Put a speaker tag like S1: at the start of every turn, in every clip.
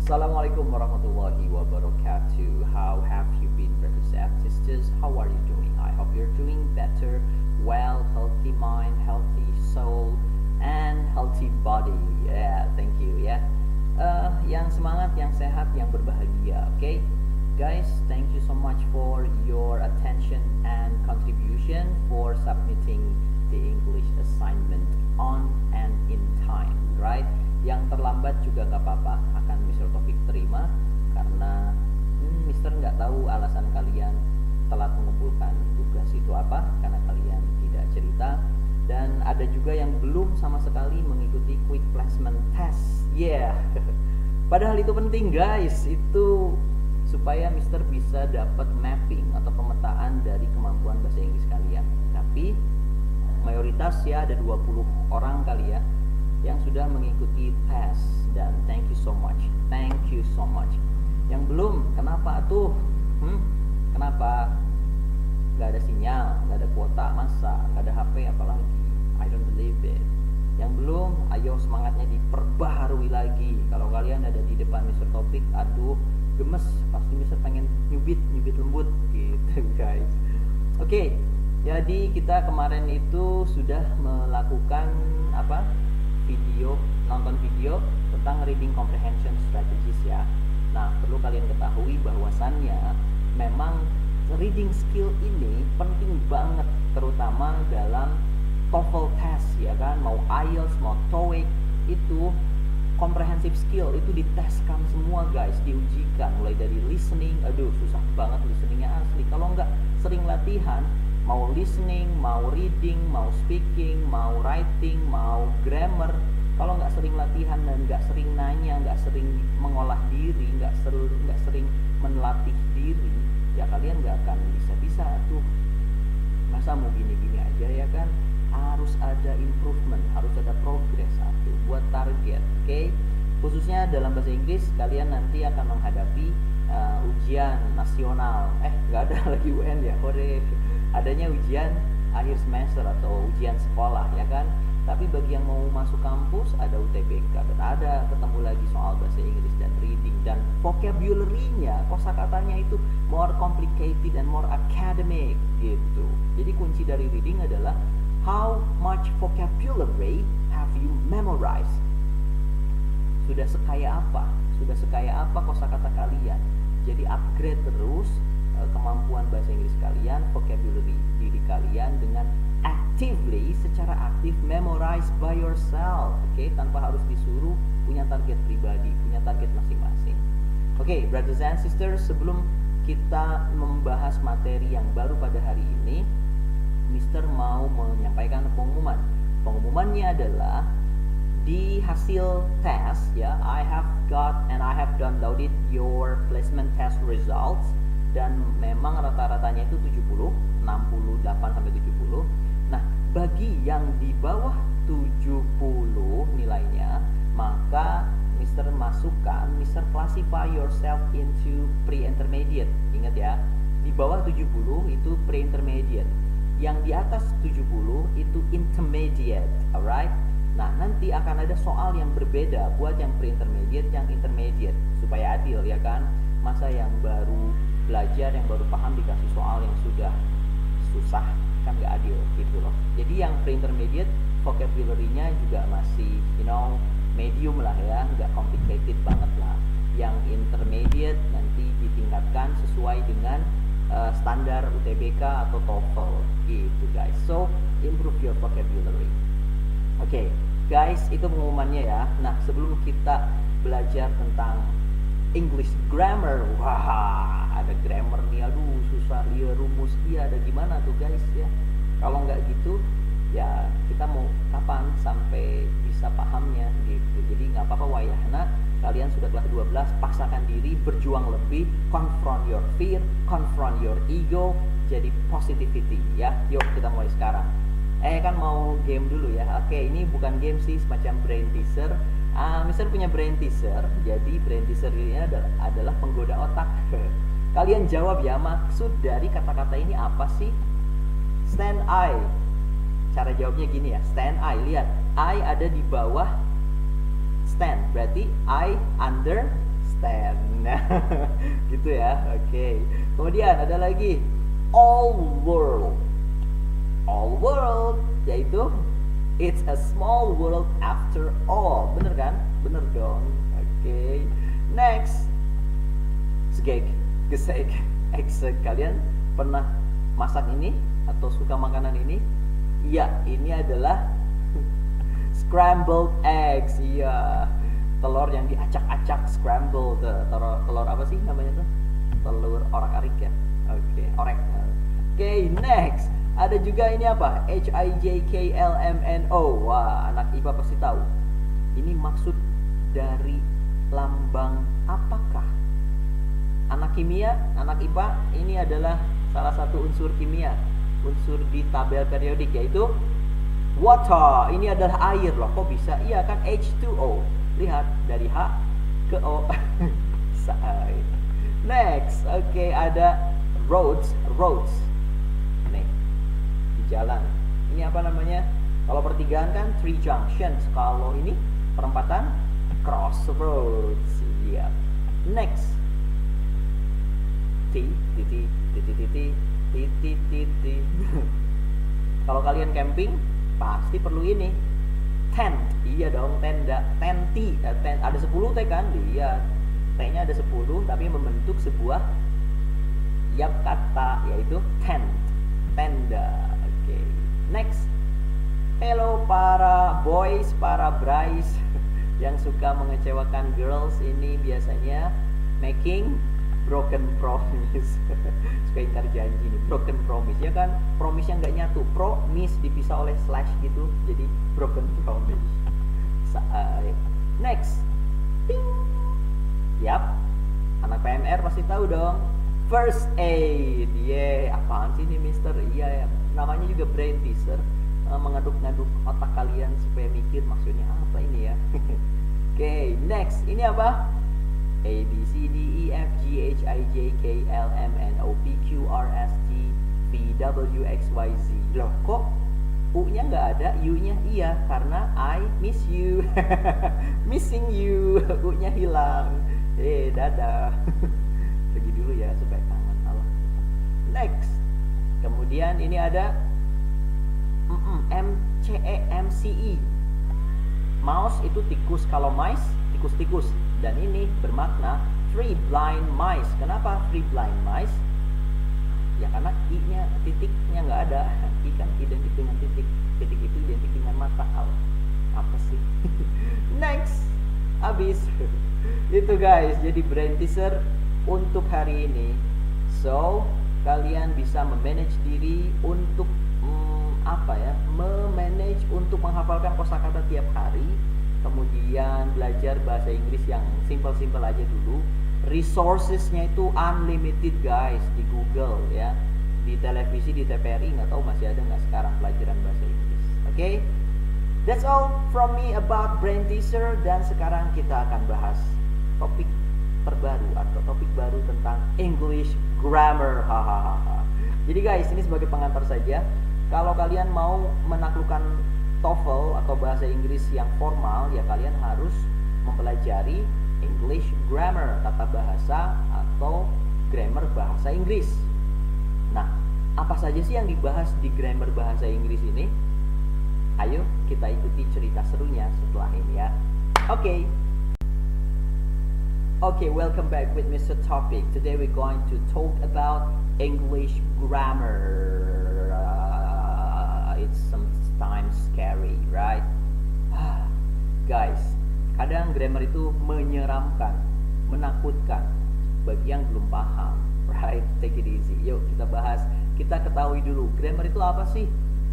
S1: Assalamualaikum warahmatullahi wabarakatuh. How have you been, brothers and sisters? How are you doing? I hope you're doing better, well, healthy mind, healthy soul, and healthy body. Yeah, thank you. Ya, yang semangat, yang sehat, yang berbahagia. Okay, guys, thank you so much for your attention and contribution for submitting the English assignment on and in time, right? Yang terlambat juga nggak apa-apa, akan Mr. Topik terima karena Mr. nggak tahu alasan kalian telat mengumpulkan tugas itu apa, karena kalian tidak cerita. Dan ada juga yang belum sama sekali mengikuti quick placement test. Padahal itu penting, guys, itu supaya Mr. bisa dapat mapping atau pemetaan dari kemampuan bahasa Inggris kalian. Tapi mayoritas ya, ada 20 orang kali ya yang sudah mengikuti tes, dan thank you so much. Yang belum, kenapa tuh? Kenapa? Gak ada sinyal, gak ada kuota, masa? Gak ada HP apalagi? I don't believe it. Yang belum, ayo semangatnya diperbaharui lagi. Kalau kalian ada di depan Mr. Topik, aduh gemes, pasti Mr. pengen nyubit lembut gitu, guys. Oke, jadi kita kemarin itu sudah melakukan nonton video tentang reading comprehension strategies ya. Nah, perlu kalian ketahui bahwasannya memang reading skill ini penting banget, terutama dalam TOEFL test ya kan, mau IELTS mau TOEIC, itu comprehensive skill itu diteskan semua, guys, diujikan mulai dari listening. Aduh, susah banget listeningnya asli. Kalau nggak sering latihan, mau listening, mau reading, mau speaking, mau writing, mau grammar, kalau nggak sering latihan dan nggak sering nanya, nggak sering mengolah diri, nggak sering melatih diri, ya kalian nggak akan bisa tuh. Masa mau gini-gini aja ya kan? Harus ada improvement, harus ada progress satu buat target. Oke? Khususnya dalam bahasa Inggris, kalian nanti akan menghadapi ujian nasional. Nggak ada lagi UN ya, hore. Adanya ujian akhir semester atau ujian sekolah ya kan. Tapi bagi yang mau masuk kampus ada UTBK, dan ada ketemu lagi soal bahasa Inggris dan reading, dan vocabulary-nya, kosakatanya itu more complicated and more academic gitu. Jadi kunci dari reading adalah how much vocabulary have you memorized? Sudah sekaya apa kosakata kalian? Jadi upgrade terus kemampuan bahasa Inggris kalian, vocabulary diri kalian dengan actively, secara aktif, memorize by yourself, tanpa harus disuruh, punya target pribadi, punya target masing-masing. Brothers and sisters, sebelum kita membahas materi yang baru pada hari ini, Mister mau menyampaikan pengumuman. Pengumumannya adalah di hasil tes ya, I have downloaded your placement test results, dan memang rata-ratanya itu 70, 68 sampai 70. Nah, bagi yang di bawah 70 nilainya, maka Mister classify yourself into pre-intermediate. Ingat ya, di bawah 70 itu pre-intermediate. Yang di atas 70 itu intermediate, alright? Nah, nanti akan ada soal yang berbeda buat yang pre-intermediate, yang intermediate, supaya adil ya kan. Masa yang baru belajar, yang baru paham dikasih soal yang sudah susah, kan gak adil gitu loh. Jadi yang pre-intermediate vocabulary-nya juga masih medium lah ya, gak complicated banget lah. Yang intermediate nanti ditingkatkan sesuai dengan standar UTBK atau TOEFL gitu, guys. So improve your vocabulary. Guys, itu pengumumannya ya. Nah, sebelum kita belajar tentang English grammar, wah, ada grammar nih, aduh susah, rumus ada gimana tuh, guys ya. Kalau nggak gitu ya kita mau kapan sampai bisa pahamnya gitu. Jadi nggak apa-apa wayahna, kalian sudah kelas 12, paksakan diri, berjuang lebih, confront your fear, confront your ego, jadi positivity ya. Yuk kita mulai sekarang. Kan mau game dulu ya. Ini bukan game sih, semacam brain teaser. Mister punya brain teaser. Jadi brain teaser ini adalah penggoda otak. Kalian jawab ya, maksud dari kata-kata ini apa sih? Stand I. Cara jawabnya gini ya, stand I. Lihat, I ada di bawah stand, berarti I under stand. Nah, gitu ya. Oke. Kemudian ada lagi all world. All world yaitu it's a small world after all. Bener kan? Bener dong. Oke. Next. Sgeg, gesek, eksek. Kalian pernah masak ini atau suka makanan ini? Iya, ini adalah scrambled eggs. Iya, telur yang diacak-acak, scrambled. Telur apa sih namanya tuh? Telur orak-arik ya. Oke, orek. Oke, next. Ada juga ini apa? HIJKLMNO. Wah, anak IPA pasti tahu. Ini maksud dari lambang apakah? Anak kimia, anak IPA, ini adalah salah satu unsur kimia, unsur di tabel periodik, yaitu water. Ini adalah air loh. Kok bisa? Iya kan, H2O. Lihat dari H ke O. Next, oke, ada roads. Nih, di jalan. Ini apa namanya? Kalau pertigaan kan three junctions. Kalau ini perempatan, crossroads. Iya. Next, titik. Kalau kalian camping pasti perlu ini, tent. Iya dong, tenda. Tenti, ada 10 T kan? Lihat, T-nya ada 10 tapi membentuk sebuah kata, yaitu tent, tenda. Oke. Next. Hello para boys, para brais yang suka mengecewakan girls, ini biasanya making broken promise. Suka ingkar janji nih, broken promise ya kan, promise yang nggak nyatu, promise dipisah oleh slash gitu, jadi broken promise. Next, ting. Yap, anak PMR pasti tahu dong, first aid. Apaan sih ini mister? Iya, namanya juga brain teaser, mengaduk-ngaduk otak kalian supaya mikir maksudnya apa ini ya. Oke, next, ini apa? A, B, C, D, E, F, G, H, I, J, K, L, M, N, O, P, Q, R, S, T, V, W, X, Y, Z. Loh, kok U-nya nggak ada, U-nya iya, karena I miss you. Missing you, U-nya hilang. Dadah. Pergi dulu ya supaya kangen. Allah. Next. Kemudian ini ada MCE. Mouse itu tikus, kalau mice tikus-tikus. Dan ini bermakna three blind mice. Kenapa three blind mice? Ya karena I-nya, titiknya nggak ada. I kan identik dengan titik. Titik itu identik dengan mata. Apa sih? Next. Habis. Itu guys, jadi brain teaser untuk hari ini. So, kalian bisa memanage diri untuk memanage untuk menghafalkan kosakata tiap hari. Kemudian belajar bahasa Inggris yang simple-simple aja dulu. Resourcesnya itu unlimited guys, di Google ya, di televisi, di TVRI, nggak tahu masih ada nggak sekarang pelajaran bahasa Inggris. Oke, that's all from me about brain teaser. Dan sekarang kita akan bahas topik terbaru atau topik baru tentang English grammar. Hahaha. Jadi guys, ini sebagai pengantar saja. Kalau kalian mau menaklukkan TOEFL atau bahasa Inggris yang formal, ya kalian harus mempelajari English grammar, tata bahasa atau grammar bahasa Inggris. Nah, apa saja sih yang dibahas di grammar bahasa Inggris ini? Ayo kita ikuti cerita serunya setelah ini ya. Okay, welcome back with Mr. Topic. Today we're going to talk about English grammar. It's sometimes scary, right? Guys, kadang grammar itu menyeramkan, menakutkan bagi yang belum paham, right? Take it easy. Yuk kita bahas, kita ketahui dulu grammar itu apa sih?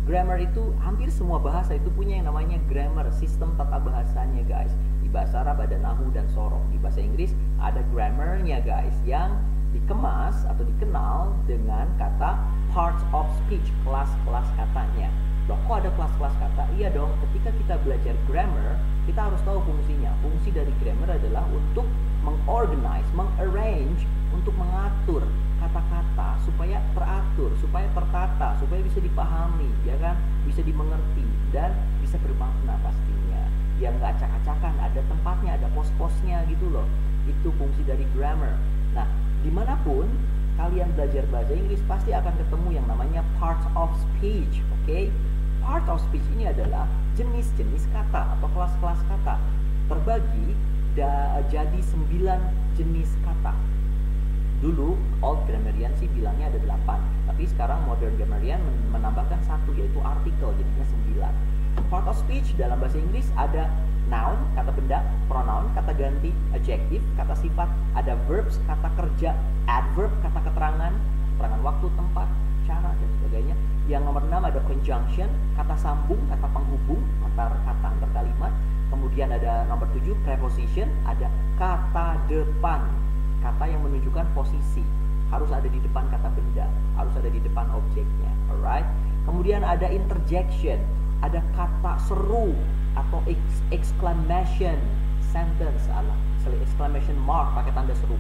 S1: Grammar itu hampir semua bahasa itu punya yang namanya grammar, sistem tata bahasanya guys. Di bahasa Arab ada nahu dan sorof, di bahasa Inggris ada grammarnya guys, yang dikemas atau dikenal dengan kata parts of speech, kelas-kelas katanya. Loh, kok ada kelas-kelas kata? Iya dong, ketika kita belajar grammar, kita harus tahu fungsinya. Fungsi dari grammar adalah untuk mengorganize, mengarrange, untuk mengatur kata-kata supaya teratur, supaya tertata, supaya bisa dipahami, ya kan? Bisa dimengerti dan bisa bermakna pastinya. Yang nggak acak-acakan, ada tempatnya, ada pos-posnya gitu loh. Itu fungsi dari grammar. Nah, dimanapun kalian belajar bahasa Inggris pasti akan ketemu yang namanya part of speech, oke? Part of speech ini adalah jenis-jenis kata atau kelas-kelas kata terbagi jadi 9 jenis kata. Dulu old grammarian sih bilangnya ada 8, tapi sekarang modern grammarian menambahkan 1, yaitu artikel, jadinya 9. Part of speech dalam bahasa Inggris ada noun, kata benda, pronoun, kata ganti, adjective, kata sifat, ada verbs, kata kerja, adverb, kata keterangan, keterangan waktu, tempat, cara, dan sebagainya. Yang nomor 6 ada conjunction, kata sambung, kata penghubung, kata antar kalimat. Kemudian ada nomor 7 preposition, ada kata depan, kata yang menunjukkan posisi, harus ada di depan kata benda, harus ada di depan objeknya, alright. Kemudian ada interjection, ada kata seru atau exclamation sentence, exclamation mark pakai tanda seru.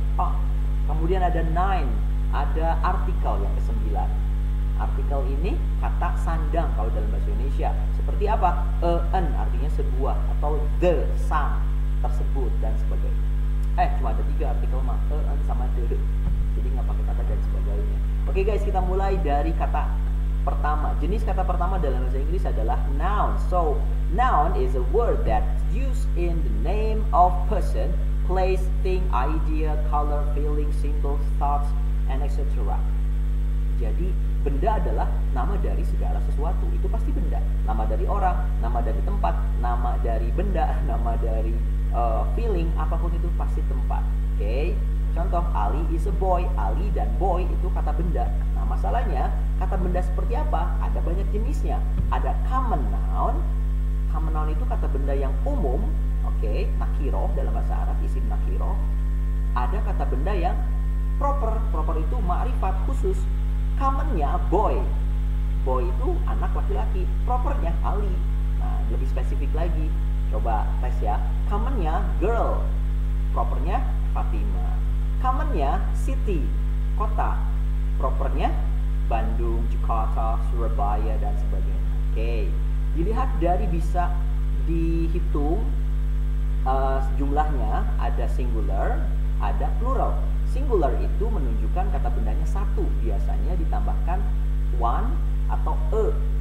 S1: Kemudian ada 9, ada artikel yang ke-9. Artikel ini kata sandang kalau dalam bahasa Indonesia. Seperti apa? An artinya sebuah, atau the, sang, tersebut, dan sebagainya. Cuma ada 3 artikel mah, an sama the. Jadi nggak pakai kata dan sebagainya. Oke guys, kita mulai dari kata pertama. Jenis kata pertama dalam bahasa Inggris adalah noun. So, noun is a word that's used in the name of person, place, thing, idea, color, feeling, symbol, thoughts, and etc. Jadi, benda adalah nama dari segala sesuatu. Itu pasti benda. Nama dari orang, nama dari tempat, nama dari benda, nama dari feeling, apapun itu pasti tempat. Oke. Contoh, Ali is a boy. Ali dan boy itu kata benda. Nah, masalahnya kata benda seperti apa? Ada banyak jenisnya. Ada common noun. Common noun itu kata benda yang umum. Oke, nakiro dalam bahasa Arab, isim nakiro. Ada kata benda yang proper. Proper itu ma'rifat khusus. Commonnya boy. Boy itu anak laki-laki. Propernya Ali. Nah, lebih spesifik lagi. Coba tes ya. Commonnya girl. Propernya Fatima. Commonnya city, kota. Propernya Bandung, Jakarta, Surabaya, dan sebagainya. Oke. Dilihat dari bisa dihitung jumlahnya, ada singular, ada plural. Singular itu menunjukkan kata bendanya satu, biasanya ditambahkan one atau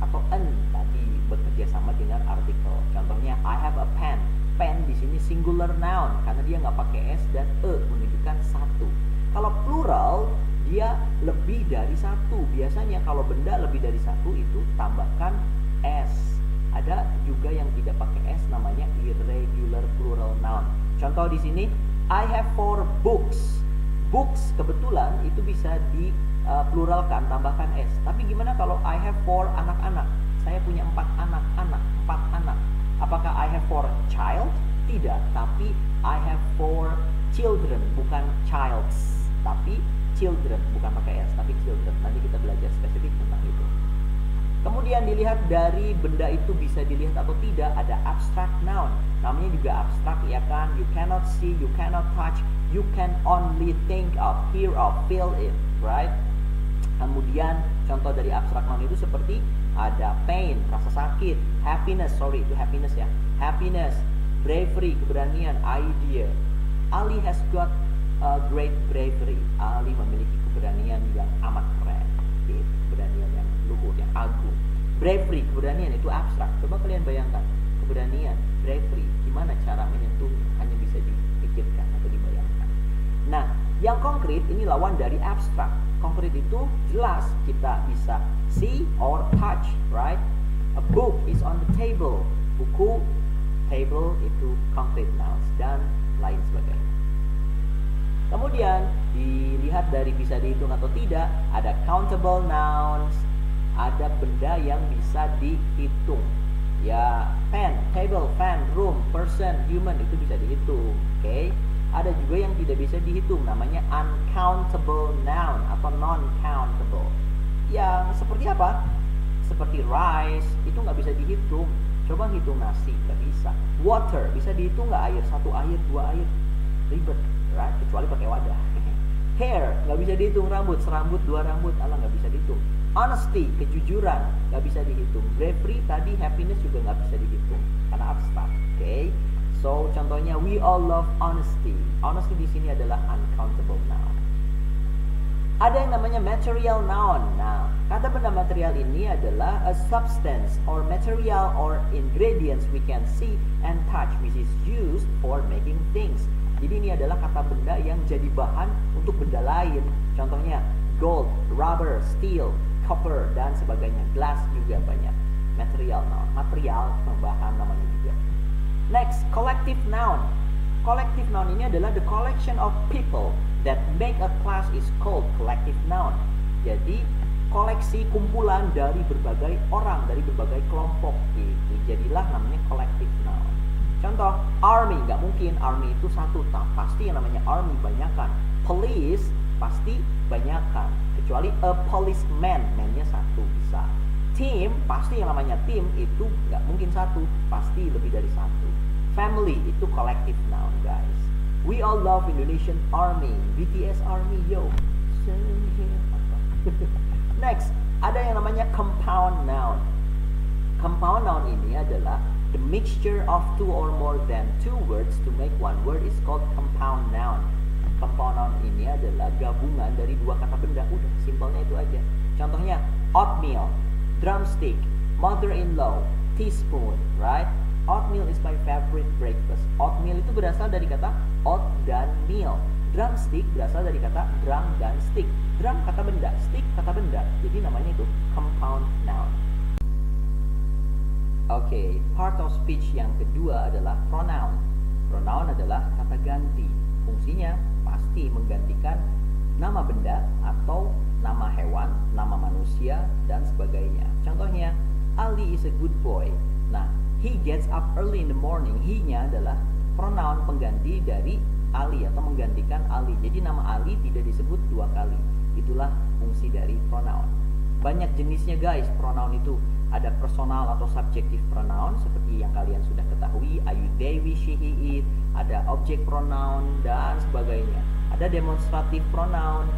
S1: atau an tadi bekerja sama dengan artikel. Contohnya I have a pen. Pen di sini singular noun karena dia nggak pakai s dan menunjukkan satu. Kalau plural dia lebih dari satu. Biasanya kalau benda lebih dari satu itu tambahkan s. Ada juga yang tidak pakai s, namanya irregular plural noun. Contoh di sini I have 4 books. Books kebetulan itu bisa di pluralkan, tambahkan s. Tapi gimana kalau I have 4 anak-anak? Saya punya 4 anak-anak, 4 anak. Apakah I have 4 child? Tidak, tapi I have 4 children, bukan childs, tapi children, bukan pakai s, tapi children. Nanti kita belajar spesifik tentang itu. Kemudian dilihat dari benda itu bisa dilihat atau tidak, ada abstract noun. Namanya juga abstrak ya kan? You cannot see, you cannot touch, you can only think of, hear of, feel it, right? Kemudian contoh dari abstrak noun itu seperti ada pain, rasa sakit, happiness, itu happiness ya. Happiness, bravery, keberanian, idea. Ali has got a great bravery. Ali memiliki keberanian yang amat keren. Keberanian yang luhur, yang agung. Bravery, keberanian itu abstrak. Coba kalian bayangkan, keberanian, bravery, gimana cara menyentuhnya? Hanya bisa dipikirkan atau dibayangkan. Nah, yang konkret ini lawan dari abstrak. Konkret itu jelas kita bisa see or touch, right? A book is on the table. Buku, table itu concrete nouns dan lain sebagainya. Kemudian dilihat dari bisa dihitung atau tidak, ada countable nouns, ada benda yang bisa dihitung. Ya, pen, table, fan, room, person, human itu bisa dihitung, oke? Ada juga yang tidak bisa dihitung, namanya uncountable noun atau non-countable. Yang seperti apa? Seperti rice, itu nggak bisa dihitung. Coba hitung nasi, nggak bisa. Water, bisa dihitung nggak air? 1 air, 2 air? Ribet, right? Kecuali pakai wadah. Hair, nggak bisa dihitung. Rambut, serambut, 2 rambut, nggak bisa dihitung. Honesty, kejujuran, nggak bisa dihitung. Bravery, tadi happiness juga nggak bisa dihitung, karena abstrak, oke? So contohnya we all love honesty. Honesty di sini adalah uncountable noun. Ada yang namanya material noun. Nah, kata benda material ini adalah a substance or material or ingredients we can see and touch which is used for making things. Jadi ini adalah kata benda yang jadi bahan untuk benda lain. Contohnya gold, rubber, steel, copper dan sebagainya. Glass juga banyak. Material noun, material bahan namanya juga. Next, collective noun. Collective noun ini adalah the collection of people that make a class is called collective noun. Jadi koleksi kumpulan dari berbagai orang, dari berbagai kelompok gitu. Jadilah namanya collective noun. Contoh, army, nggak mungkin army itu satu, pasti yang namanya army banyakan. Police pasti banyakan, kecuali a policeman, man-nya satu bisa. Team, pasti yang namanya team itu nggak mungkin satu, pasti lebih dari satu. Family itu collective noun, guys. We all love Indonesian Army, BTS Army, yo. Next, ada yang namanya compound noun. Compound noun ini adalah the mixture of two or more than two words to make one word is called compound noun. Compound noun ini adalah gabungan dari dua kata benda. Udah, simpelnya itu aja. Contohnya, oatmeal, drumstick, mother-in-law, teaspoon, right? Oatmeal is my favorite breakfast. Oatmeal itu berasal dari kata oat dan meal. Drumstick berasal dari kata drum dan stick. Drum kata benda, stick kata benda. Jadi namanya itu compound noun. Oke, part of speech yang kedua adalah pronoun. Pronoun adalah kata ganti. Fungsinya pasti menggantikan nama benda atau nama hewan, nama manusia, dan sebagainya. Contohnya, Ali is a good boy. Nah, he gets up early in the morning. He-nya adalah pronoun pengganti dari Ali atau menggantikan Ali. Jadi nama Ali tidak disebut dua kali. Itulah fungsi dari pronoun. Banyak jenisnya guys pronoun itu. Ada personal atau subjective pronoun seperti yang kalian sudah ketahui. Are you, they, we, she, he, it. Ada object pronoun dan sebagainya. Ada demonstrative pronoun,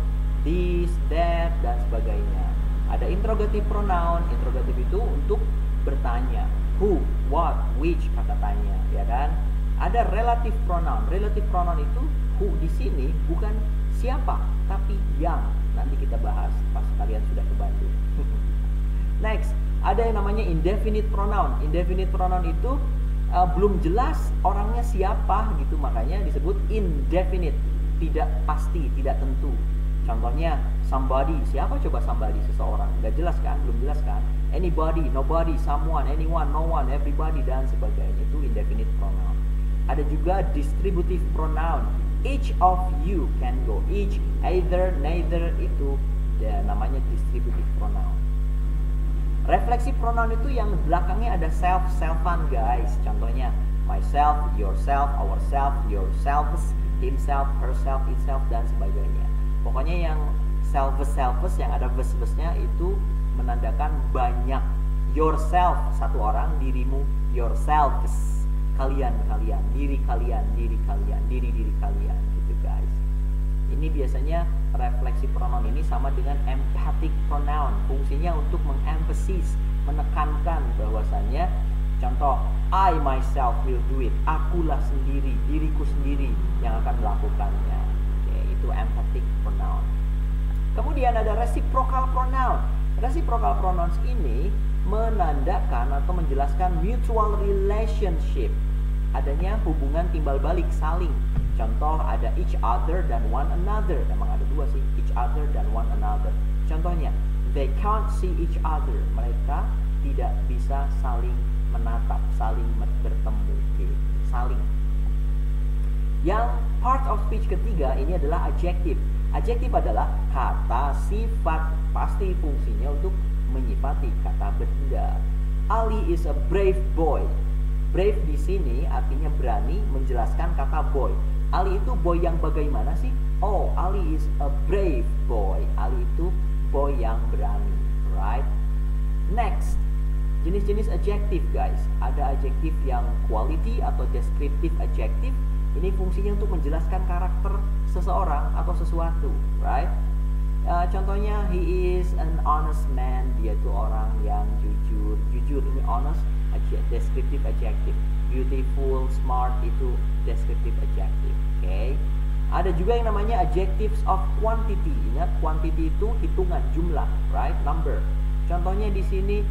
S1: this, that, dan sebagainya. Ada interrogative pronoun. Interrogative itu untuk bertanya. Who, what, which kata tanya, ya kan? Ada relative pronoun. Relative pronoun itu who di sini bukan siapa, tapi yang. Nanti kita bahas pas kalian sudah ke Bandung. Next, ada yang namanya indefinite pronoun. Indefinite pronoun itu belum jelas orangnya siapa gitu, makanya disebut indefinite. Tidak pasti, tidak tentu. Contohnya somebody, siapa coba somebody? Seseorang, nggak jelas kan, belum jelas kan. Anybody, nobody, someone, anyone, no one, everybody, dan sebagainya. Itu indefinite pronoun. Ada juga distributive pronoun. Each of you can go. Each, either, neither, itu namanya distributive pronoun. Refleksi pronoun itu yang belakangnya ada self, selfan guys. Contohnya myself, yourself, ourself, yourselves, himself, herself, itself, dan sebagainya. Pokoknya yang self-selfes yang ada ves-vesnya itu menandakan banyak. Yourself, satu orang, dirimu, yourselves, kalian, diri kalian, diri kalian gitu guys. Ini biasanya refleksi pronoun ini sama dengan emphatic pronoun. Fungsinya untuk mengemphasize, menekankan bahwasannya, contoh, I myself will do it. Akulah sendiri, diriku sendiri yang akan melakukannya. Oke, itu emphatic pronoun. Kemudian ada reciprocal pronoun. Reciprocal pronouns ini menandakan atau menjelaskan mutual relationship. Adanya hubungan timbal balik, saling. Contoh ada each other dan one another. Memang ada dua sih, each other dan one another. Contohnya, they can't see each other. Mereka tidak bisa saling menatap, saling bertemu. Saling. Yang part of speech ketiga ini adalah adjective. Adjective adalah kata sifat, pasti fungsinya untuk menyifati kata benda. Ali is a brave boy. Brave di sini artinya berani, menjelaskan kata boy. Ali itu boy yang bagaimana sih? Oh, Ali is a brave boy. Ali itu boy yang berani, right? Next, jenis-jenis adjective guys. Ada adjective yang quality atau descriptive adjective. Ini fungsinya untuk menjelaskan karakter seseorang atau sesuatu, right? Contohnya, he is an honest man. Dia itu orang yang jujur. Jujur ini honest descriptive adjective. Beautiful, smart itu descriptive adjective. Oke. Ada juga yang namanya adjectives of quantity. Ingat, quantity itu hitungan, jumlah, right? Number. Contohnya di sini,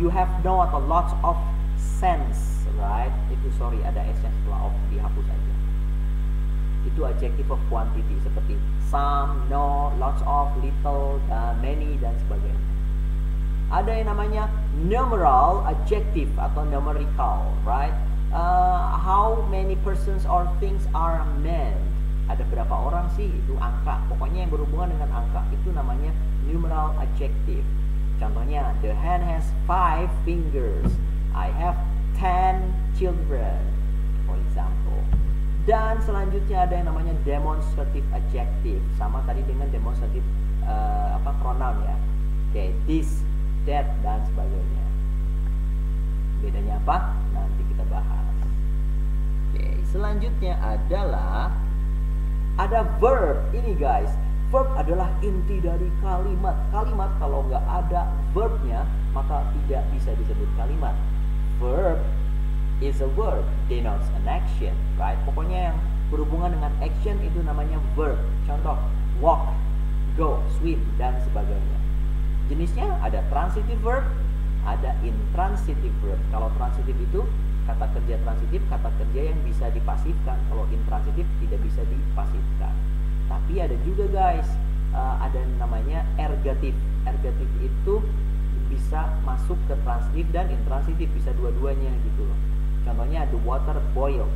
S1: you have not a lot of sense, right? Itu sorry, ada s yang setelah of, dihapus aja. Itu adjective of quantity seperti some, no, lots of, little, dan many, dan sebagainya. Ada yang namanya numeral adjective atau numerical, right? How many persons or things are men? Ada berapa orang sih? Itu angka. Pokoknya yang berhubungan dengan angka itu namanya numeral adjective. Contohnya, the hand has 5 fingers. I have 10 children, for example. Dan selanjutnya ada yang namanya demonstrative adjective. Sama tadi dengan demonstrative pronoun ya. Oke, this, that, dan sebagainya. Bedanya apa? Nanti kita bahas. Oke, selanjutnya adalah ada verb. Ini guys, verb adalah inti dari kalimat. Kalimat kalau nggak ada verbnya maka tidak bisa disebut kalimat. Verb is a word, denotes an action, right? Pokoknya yang berhubungan dengan action itu namanya verb. Contoh, walk, go, swim, dan sebagainya. Jenisnya ada transitive verb, ada intransitive verb. Kalau transitive itu kata kerja transitif, kata kerja yang bisa dipasifkan. Kalau intransitif tidak bisa dipasifkan. Tapi ada juga guys, ada namanya ergatif. Ergatif itu bisa masuk ke transitif dan intransitif, bisa dua-duanya gitu loh. Contohnya the water boiled,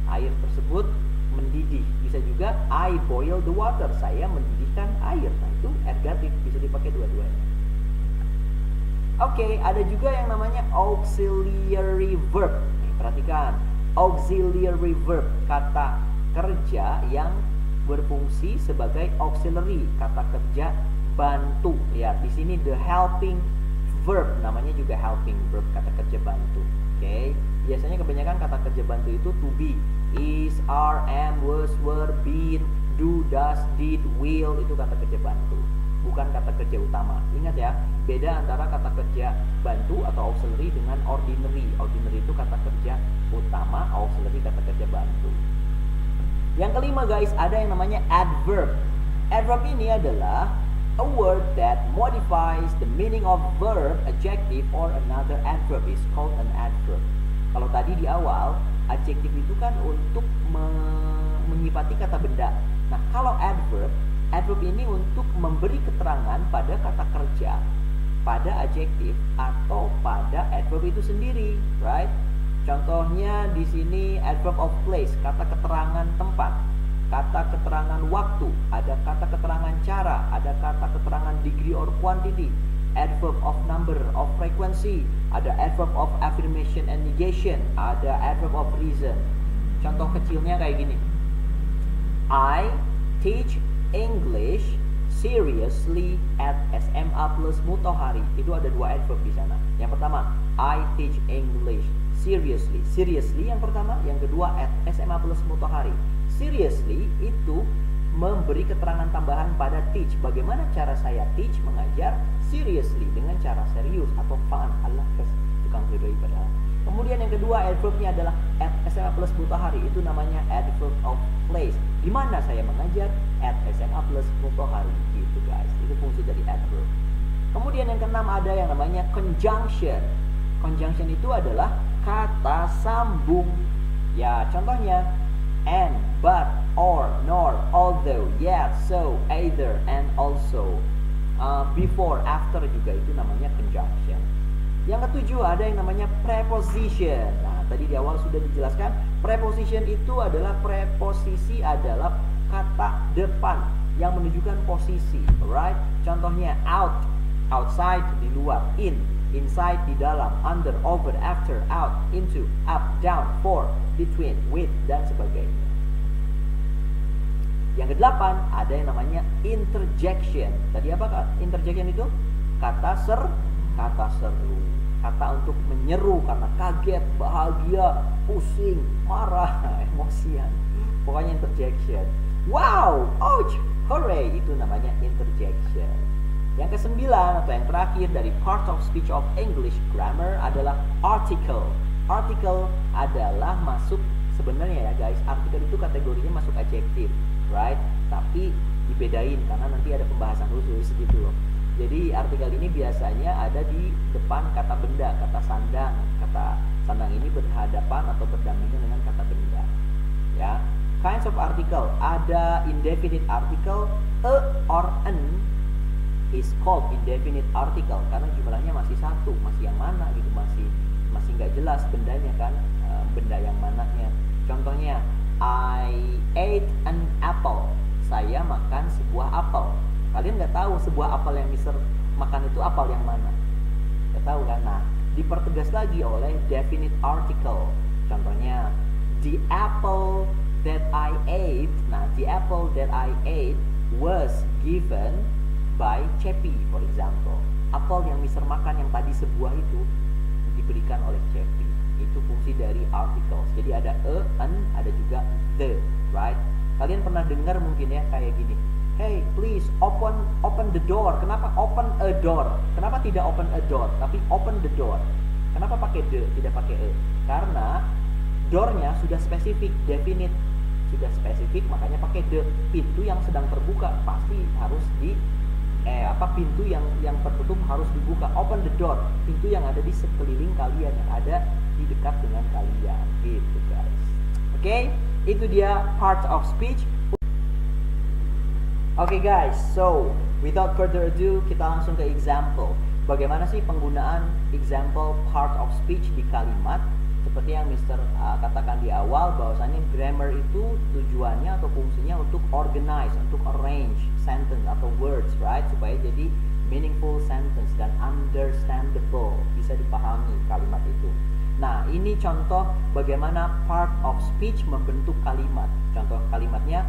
S1: air tersebut mendidih. Bisa juga I boil the water, saya mendidihkan air. Nah itu ergatif, bisa dipakai dua-duanya. Oke, ada juga yang namanya auxiliary verb. Nih, perhatikan, auxiliary verb, kata kerja yang berfungsi sebagai auxiliary, kata kerja bantu. Lihat di sini the helping verb, namanya juga helping verb, kata kerja bantu. Oke, biasanya kebanyakan kata kerja bantu itu to be, is, are, am, was, were, been, do, does, did, will, itu kata kerja bantu, bukan kata kerja utama. Ingat ya, beda antara kata kerja bantu atau auxiliary dengan ordinary. Ordinary itu kata kerja utama, auxiliary kata kerja bantu. Yang kelima guys, ada yang namanya adverb. Adverb ini adalah a word that modifies the meaning of verb, adjective, or another adverb is called an adverb. Kalau tadi di awal, adjective itu kan untuk menyifati kata benda. Nah, kalau adverb ini untuk memberi keterangan pada kata kerja, pada adjective, atau pada adverb itu sendiri, right? Contohnya di sini adverb of place, kata keterangan tempat, kata keterangan waktu, ada kata keterangan cara, ada kata keterangan degree or quantity, adverb of number, of frequency, ada adverb of affirmation and negation, ada adverb of reason. Contoh kecilnya kayak gini. I teach English seriously at SMA plus Mutohari. Itu ada dua adverb di sana. Yang pertama, I teach English seriously. Seriously yang pertama, yang kedua at SMA plus Mutohari. Seriously itu memberi keterangan tambahan pada teach. Bagaimana cara saya teach, mengajar seriously, dengan cara serius atau fun. Allah tukang ridhoi padahal. Kemudian yang kedua adverbnya adalah at SMA plus Mutohari. Itu namanya adverb of place. Di mana saya mengajar? At SMA plus Mutohari. Gitu guys. Itu fungsi dari adverb. Kemudian yang keenam ada yang namanya conjunction. Conjunction itu adalah kata sambung. Ya, contohnya and, but, or, nor, although, yet, so, either, and also, before, after juga itu namanya conjunction. Yang ketujuh ada yang namanya preposition. Nah, tadi di awal sudah dijelaskan, preposition itu adalah preposisi adalah kata depan yang menunjukkan posisi, right? Contohnya out, outside di luar, in, inside di dalam, under, over, after, out, into, up, down, for, between, with, dan sebagainya. Yang kedelapan ada yang namanya interjection. Tadi apa kak? Interjection itu kata seru, kata untuk menyeru karena kaget, bahagia, pusing, marah, emosian. Pokoknya interjection. Wow, ouch, hooray, itu namanya interjection. Yang kesembilan atau yang terakhir dari part of speech of English grammar adalah article. Article adalah masuk, sebenarnya ya guys, article itu kategorinya masuk adjektif, right? Tapi dibedain karena nanti ada pembahasan khusus gitu loh. Jadi artikel ini biasanya ada di depan kata benda, kata sandang. Kata sandang ini berhadapan atau berdampingan dengan kata benda. Ya, kinds of article, ada indefinite article, a or an is called indefinite article karena jumlahnya masih satu, masih yang mana gitu, masih nggak jelas bendanya kan, benda yang mananya. Contohnya, I ate an apple, saya makan sebuah apel. Kalian nggak tahu sebuah apel yang Mister makan itu apel yang mana, nggak tahu kan? Nah, dipertegas lagi oleh definite article. Contohnya, the apple that I ate. Nah, the apple that I ate was given by Cepi, for example. Apel yang Mister makan yang tadi sebuah itu diberikan oleh Cepi. Itu fungsi dari articles. Jadi ada a, an, ada juga the, right? Kalian pernah dengar mungkin ya kayak gini. Hey, please open the door. Kenapa open a door? Kenapa tidak open a door, tapi open the door? Kenapa pakai the, tidak pakai e? Karena door-nya sudah spesifik, definite, sudah spesifik, makanya pakai the. Pintu yang sedang terbuka pasti harus pintu yang tertutup harus dibuka. Open the door, pintu yang ada di sekeliling kalian, yang ada di dekat dengan kalian, gitu guys. Oke, itu dia part of speech. Oke guys, so without further ado, kita langsung ke example. Bagaimana sih penggunaan example part of speech di kalimat? Seperti yang Mister katakan di awal, bahwasanya grammar itu tujuannya atau fungsinya untuk organize, untuk arrange sentence atau words, right? Supaya jadi meaningful sentence dan understandable, bisa dipahami kalimat itu. Nah, ini contoh bagaimana part of speech membentuk kalimat. Contoh kalimatnya,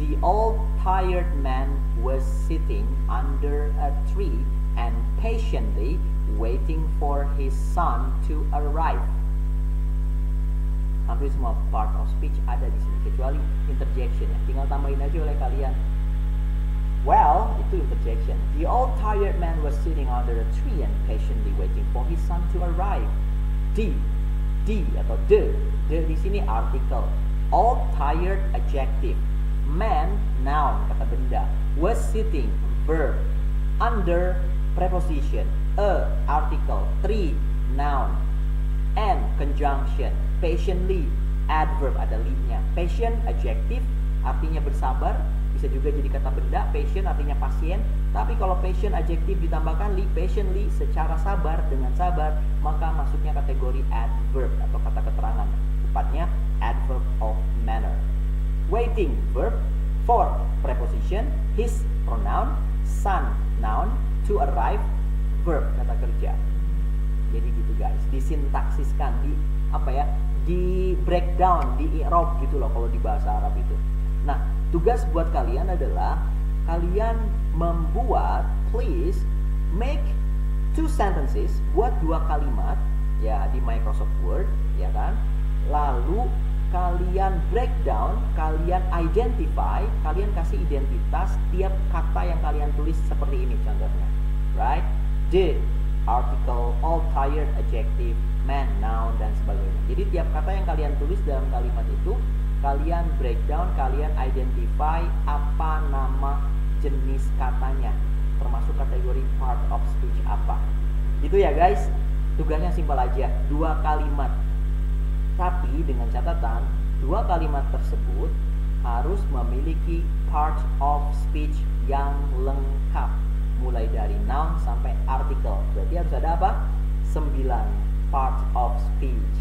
S1: the old tired man was sitting under a tree and patiently waiting for his son to arrive. Hampir semua part of speech ada di sini kecuali interjection ya. Tinggal tambahin aja oleh kalian. Well, itu interjection. The old tired man was sitting under a tree and patiently waiting for his son to arrive. D atau the di sini article. Old tired adjective. Man noun kata benda. Was sitting verb. Under preposition. A article. Tree noun. And conjunction. Patiently adverb, ada li-nya. Patient adjective artinya bersabar, bisa juga jadi kata benda. Patient artinya pasien, tapi kalau patient adjective ditambahkan li, patiently secara sabar, dengan sabar, maka masuknya kategori adverb atau kata keterangan, tepatnya adverb of manner. Waiting verb. For preposition. His pronoun. Son noun. To arrive verb kata kerja. Jadi gitu guys, disintaksiskan, di breakdown, di i'rab gitu loh kalau di bahasa Arab itu. Nah, tugas buat kalian adalah kalian membuat, please make 2 sentences, buat 2 kalimat ya di Microsoft Word, ya kan? Lalu kalian breakdown, kalian identify, kalian kasih identitas tiap kata yang kalian tulis seperti ini contohnya, right? The article, all tired adjective, man noun dan sebagainya. Jadi tiap kata yang kalian tulis dalam kalimat itu kalian breakdown, kalian identify apa nama jenis katanya, termasuk kategori part of speech apa. Itu ya guys, tugasnya simpel aja, 2 kalimat. Tapi dengan catatan 2 kalimat tersebut harus memiliki part of speech yang lengkap, mulai dari noun sampai article. Berarti harus ada apa? 9 part of speech.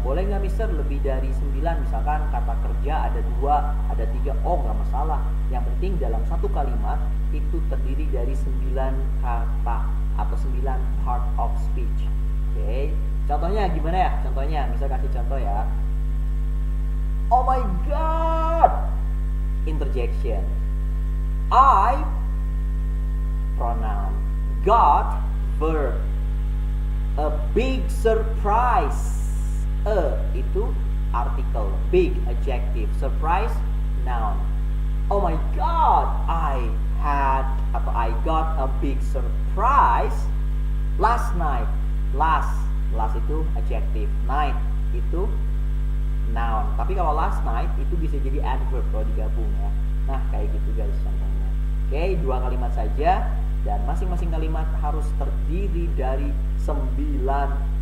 S1: Boleh nggak Mister lebih dari 9? Misalkan kata kerja ada 2, ada 3, oh nggak masalah. Yang penting dalam satu kalimat itu terdiri dari 9 kata atau 9 part of speech. Oke, contohnya gimana ya? Contohnya, Mister kasih contoh ya. Oh my god, interjection. I pronoun, got verb. A big surprise. A itu article, big adjective, surprise noun. Oh my god, I got a big surprise last night. Last itu adjective, night itu noun. Tapi kalau last night itu bisa jadi adverb kalau digabung ya. Nah, kayak gitu guys contohnya. Oke, 2 kalimat saja dan masing-masing kalimat harus terdiri dari 9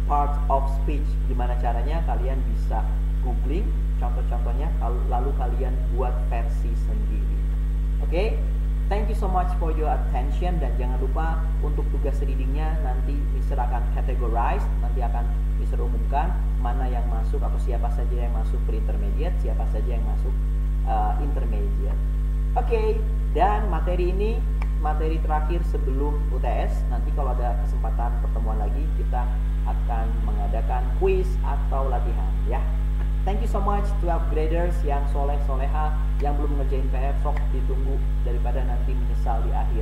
S1: parts of speech. Gimana caranya? Kalian bisa googling contoh-contohnya lalu kalian buat versi sendiri. Oke? Thank you so much for your attention dan jangan lupa untuk tugas readingnya nanti Mister akan categorize, nanti akan Mister umumkan mana yang masuk atau siapa saja yang masuk pre-intermediate, siapa saja yang masuk intermediate. Oke, dan materi ini materi terakhir sebelum UTS. Nanti kalau ada kesempatan pertemuan lagi kita akan mengadakan quiz atau latihan ya. Thank you so much 12 graders yang soleh-soleha yang belum ngerjain PR, sok ditunggu daripada nanti menyesal di akhir.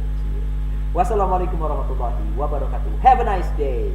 S1: Wassalamualaikum warahmatullahi wabarakatuh. Have a nice day.